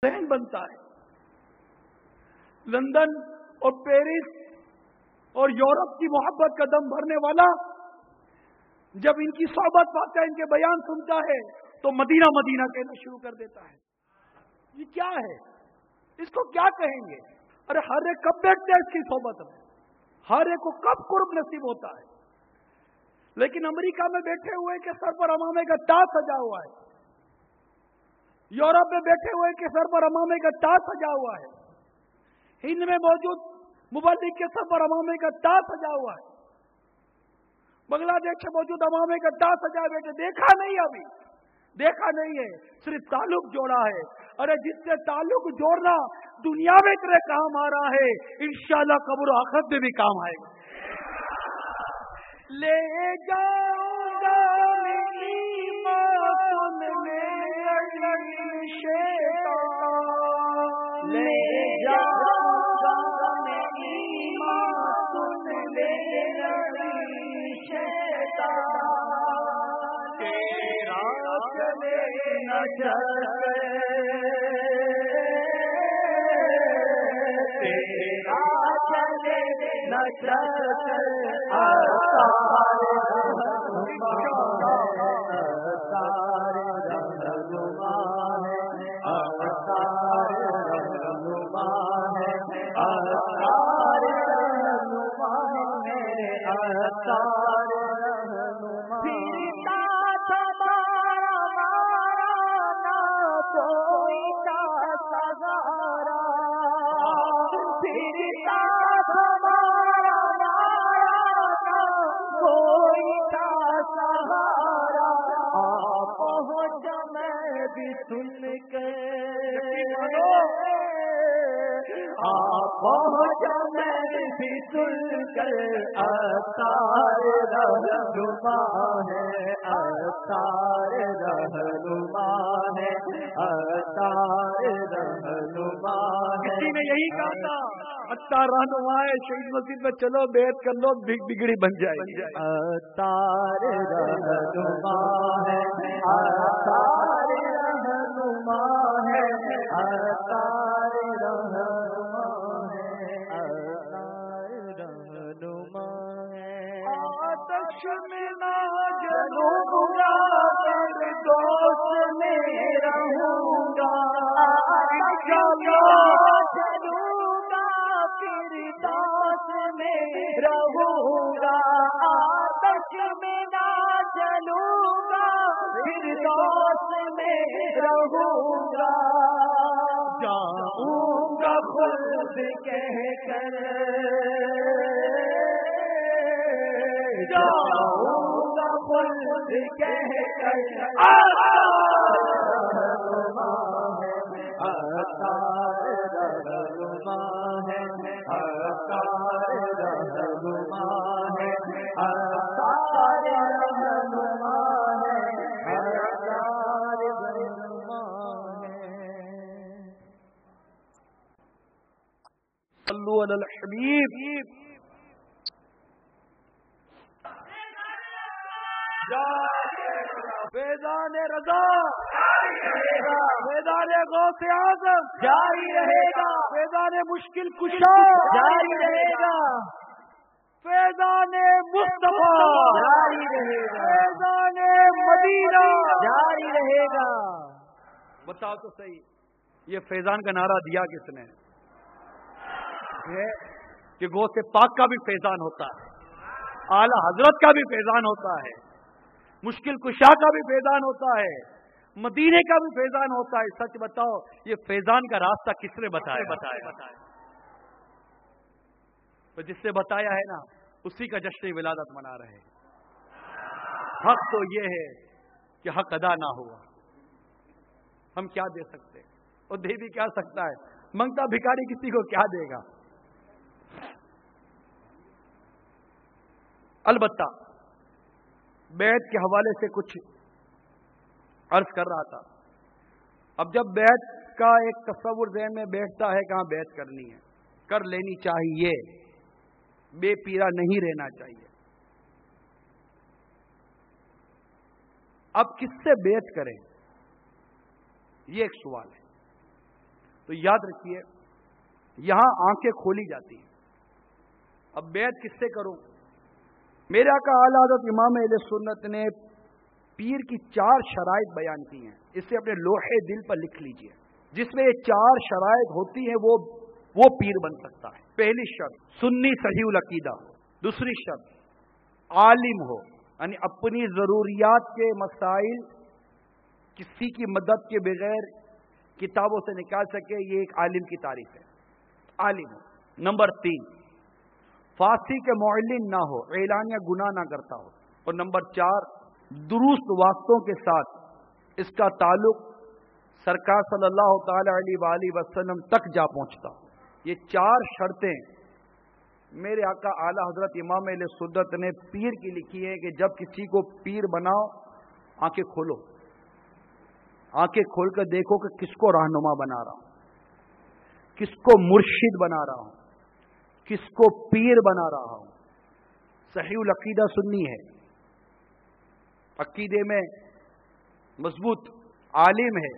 ذہن بنتا ہے. لندن اور پیرس اور یورپ کی محبت کا دم بھرنے والا جب ان کی صحبت پاتا ہے، ان کے بیان سنتا ہے تو مدینہ مدینہ کہنا شروع کر دیتا ہے. یہ کیا ہے؟ اس کو کیا کہیں گے؟ ارے ہر ایک کب بیٹھتے ہیں اس کی صحبت میں، ہر ایک کو کب قرب نصیب ہوتا ہے. لیکن امریکہ میں بیٹھے ہوئے کے سر پر امامے کا تاج سجا ہوا ہے، یورپ میں بیٹھے ہوئے کے سر پر امامے کا تاج سجا ہوا ہے، ہند میں موجود مبلغ کے سر پر امامے کا تاج سجا ہوا ہے، بنگلہ دیش میں موجود امامے کا تاج سجا بیٹھے. دیکھا نہیں، ابھی دیکھا نہیں ہے، صرف تعلق جوڑا ہے. ارے جس سے تعلق جوڑنا دنیا میں تیرے کام آ رہا ہے، انشاءاللہ قبر و آخرت میں بھی کام آئے گا. لے جاؤں گا ایمان میں شیطان، لے جاؤں گا ایمان میں شیطان، تیرا چلے نہ چلے، تیرا چلے نہ چلے، کسی نے یہی کہا تھا، اچھا رہنما ہے، شہید مسجد میں چلو بیعت کر لو، بگڑی بن جائے. اتار رہنما ہے، اتار رہنما ہے، اتار رہنما ہے، اتار رہنما ہے. آتش میں نہ جلوں گا، دوست میں رہوں گا، چلوں گا پھر دوست میں رہوں گا. آتش میں نہ جلوں گا، پھر دوست میں رہوں گا. جاؤں گا خود کہہ کر، جاؤں گا خود کہہ کر، صلو علی الحبیب. فیضان رضا، فیضان غوث اعظم جاری رہے گا، فیضان مشکل کشا جاری رہے گا، فیضان مصطفیٰ جاری رہے گا، فیضان مدینہ جاری رہے گا. بتاؤ تو صحیح، یہ فیضان کا نعرہ دیا کس نے؟ کہ غوث پاک کا بھی فیضان ہوتا ہے، اعلی حضرت کا بھی فیضان ہوتا ہے، مشکل کشا کا بھی فیضان ہوتا ہے، مدینے کا بھی فیضان ہوتا ہے. سچ بتاؤ، یہ فیضان کا راستہ کس نے بتایا؟ تو جس سے بتایا ہے نا، اسی کا جشن ولادت منا رہے ہیں. حق تو یہ ہے کہ حق ادا نہ ہوا، ہم کیا دے سکتے، اور دے بھی کیا سکتا ہے، منگتا بھکاری کسی کو کیا دے گا. البتہ بیعت کے حوالے سے کچھ عرض کر رہا تھا. اب جب بیعت کا ایک تصور ذہن میں بیٹھتا ہے کہاں بیعت کرنی ہے، کر لینی چاہیے، بے پیرا نہیں رہنا چاہیے. اب کس سے بیعت کریں، یہ ایک سوال ہے. تو یاد رکھیے یہاں آنکھیں کھولی جاتی ہیں. اب بیعت کس سے کروں؟ میرے آقا اعلیٰ حضرت امام اہل سنت نے پیر کی 4 شرائط بیان کی ہیں. اسے اپنے لوحے دل پر لکھ لیجئے. جس میں یہ 4 شرائط ہوتی ہیں وہ پیر بن سکتا ہے. پہلی شرط سنی صحیح العقیدہ ہو. دوسری شرط عالم ہو، یعنی اپنی ضروریات کے مسائل کسی کی مدد کے بغیر کتابوں سے نکال سکے، یہ ایک عالم کی تعریف ہے. عالم ہو. نمبر 3 فاسق کے معلن نہ ہو، اعلانیہ گناہ نہ کرتا ہو. اور نمبر 4 درست واسطوں کے ساتھ اس کا تعلق سرکار صلی اللہ تعالی علیہ وآلہ وسلم تک جا پہنچتا ہو. یہ 4 شرطیں میرے آقا اعلیٰ حضرت امام اہل سنت نے پیر کی لکھی ہے کہ جب کسی کو پیر بناؤ آنکھیں کھولو، آنکھیں کھول کر دیکھو کہ کس کو رہنما بنا رہا ہوں، کس کو مرشد بنا رہا ہوں، کس کو پیر بنا رہا ہوں. صحیح العقیدہ سنی ہے، عقیدے میں مضبوط عالم ہے،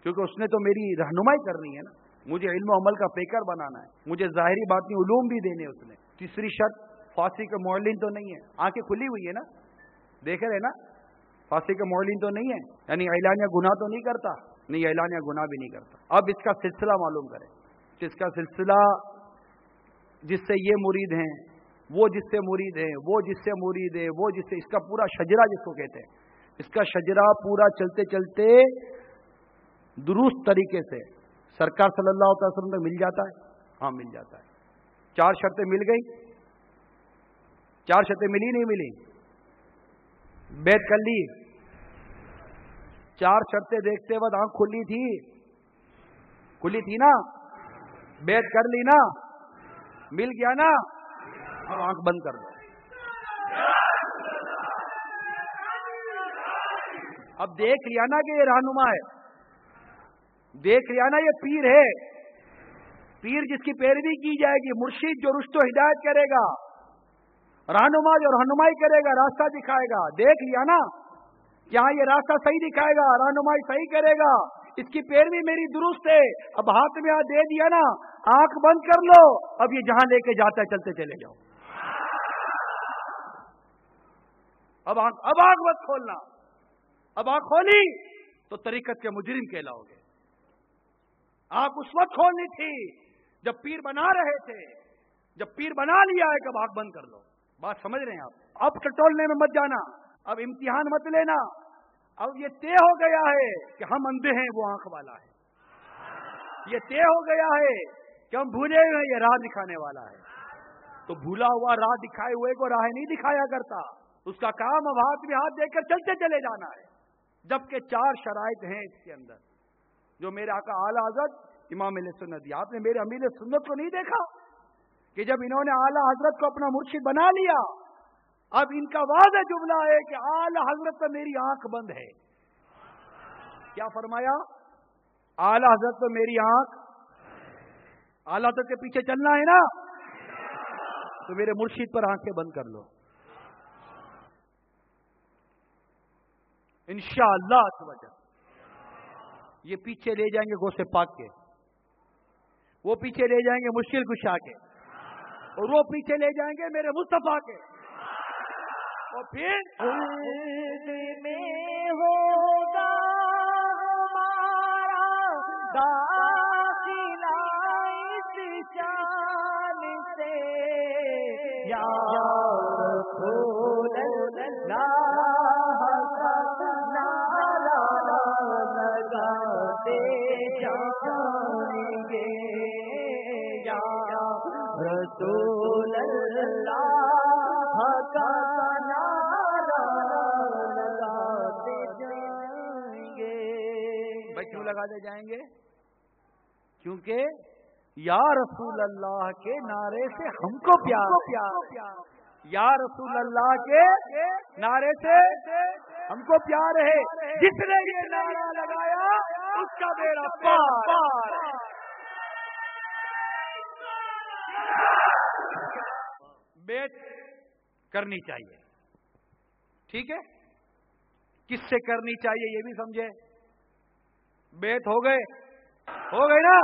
کیونکہ اس نے تو میری رہنمائی کرنی ہے نا، مجھے علم و عمل کا پیکر بنانا ہے، مجھے ظاہری باطنی علوم بھی دینے اس نے. تیسری شرط فاسق کا معلن تو نہیں ہے. آنکھیں کھلی ہوئی ہے نا، دیکھ رہے نا، فاسق کا معلن تو نہیں ہے، یعنی اعلانیہ گناہ تو نہیں کرتا. نہیں، اعلانیہ گناہ بھی نہیں کرتا. اب اس کا سلسلہ معلوم کریں. اس کا سلسلہ جس سے یہ مرید ہیں، وہ جس سے مرید ہیں، وہ جس سے مرید ہے، وہ جس سے، اس کا پورا شجرہ جس کو کہتے ہیں، اس کا شجرا پورا چلتے چلتے درست طریقے سے سرکار صلی اللہ علیہ وسلم تک مل جاتا ہے. ہاں مل جاتا ہے. 4 شرطیں مل گئی. 4 شرطیں ملی نہیں ملی؟ بیعت کر لی. 4 شرطیں دیکھتے وقت آنکھ کھلی تھی نا، بیعت کر لی نا، مل گیا نا. اب آنکھ بند کر دو. اب دیکھ لیا نا کہ یہ رہنما ہے، دیکھ لیا نا یہ پیر ہے. پیر جس کی پیروی کی جائے گی، مرشد جو رشد و ہدایت کرے گا، رہنما جو رہنمائی کرے گا، راستہ دکھائے گا. دیکھ لیا نا کہ ہاں یہ راستہ صحیح دکھائے گا، رہنمائی صحیح کرے گا، اس کی پیروی میری درست ہے. اب ہاتھ میں دے دیا نا، آنکھ بند کر لو. اب یہ جہاں لے کے جاتا ہے چلتے چلے جاؤ. اب آنکھ مت کھولنا. اب آنکھ کھولی تو طریقت کے مجرم کہلاؤ گے. آنکھ اس وقت کھولنی تھی جب پیر بنا رہے تھے. جب پیر بنا لیا ہے کب آنکھ بند کر لو. بات سمجھ رہے ہیں آپ؟ اب ٹٹولنے میں مت جانا، اب امتحان مت لینا. اب یہ طے ہو گیا ہے کہ ہم اندھے ہیں، وہ آنکھ والا ہے. یہ طے ہو گیا ہے کہ ہم بھولے ہوئے ہیں، یہ راہ دکھانے والا ہے. تو بھولا ہوا راہ دکھائے ہوئے کو راہ نہیں دکھایا کرتا. اس کا کام اب ہاتھ میں ہاتھ دے کر چلتے چلے جانا ہے. جبکہ 4 شرائط ہیں اس کے اندر جو میرے آقا اعلیٰ حضرت امام اہل سنت دیا. آپ نے میرے امیر سنت کو نہیں دیکھا کہ جب انہوں نے اعلیٰ حضرت کو اپنا مرشد بنا لیا، اب ان کا واضح جملہ ہے کہ اعلیٰ حضرت پر میری آنکھ بند ہے. کیا فرمایا؟ اعلیٰ حضرت پر میری آنکھ، اعلیٰ حضرت کے پیچھے چلنا ہے نا، تو میرے مرشد پر آنکھیں بند کر لو. انشاءاللہ تعالی یہ پیچھے لے جائیں گے غوث پاک کے، وہ پیچھے لے جائیں گے مشکل کشا کے، اور وہ پیچھے لے جائیں گے میرے مصطفیٰ کے. اور پھر میں ہوگا ہمارا داخلہ اس شان سے، یا رسول اللہ رسول اللہ کا نعرہ لگاتے جائیں گے. بھائی کیوں لگاتے جائیں گے؟ کیونکہ یا رسول اللہ کے نعرے سے ہم کو پیار، یا رسول اللہ کے نعرے سے ہم کو پیار ہے. جس نے یہ نعرہ لگایا اس کا بیڑا پار. بیعت کرنی چاہیے، ٹھیک ہے؟ کس سے کرنی چاہیے یہ بھی سمجھے. بیعت ہو گئے نا؟